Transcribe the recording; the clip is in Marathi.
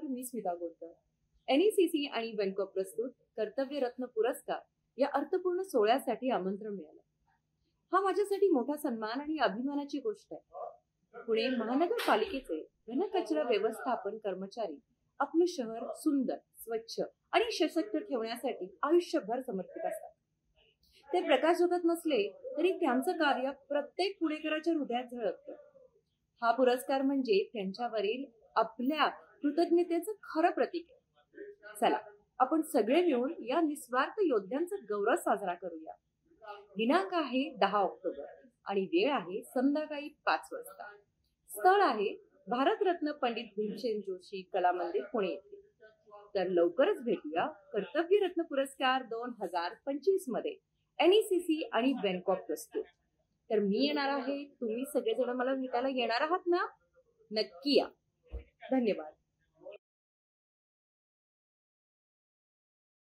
मी स्मिता गोडकर. NECC आणि वेनकॉ प्रस्तुत कर्तव्यरत्न पुरस्कार या अर्थपूर्ण सोहळ्यासाठी आमंत्रण मिळालं. हा माझ्यासाठी मोठा सन्मान आणि अभिमानाची गोष्ट आहे. पुणे महानगरपालिकेचे घनकचरा व्यवस्थापन कर्मचारी आपलं शहर सुंदर, स्वच्छ आणि सशक्त ठेवण्यासाठी आयुष्यभर समर्पित असतात. ते प्रकाशझोतात नसले तरी त्यांचं कार्य प्रत्येक पुणेकराच्या हृदयात झळकतं. हा पुरस्कार म्हणजे त्यांच्यावरील आपल्या कृतज्ञतेचं खरं प्रतीक आहे. चला आपण सगळे मिळून या निस्वार्थ योद्ध्यांचा गौरव साजरा करूया. दिनांक आहे 10 ऑक्टोबर आणि वेळ आहे संध्याकाळी 5 वाजता. स्थळ आहे भारतरत्न पंडित भीमसेन जोशी कला मंदिर पुणे येथे. तर लवकरच भेटूया कर्तव्यरत्न पुरस्कार 2025 मध्ये NECC आणि वेनकॉ प्रस्तुत. तर मी येणार आहे, तुम्ही सगळेजण मला भेटायला येणार आहात ना? नक्की या. धन्यवाद.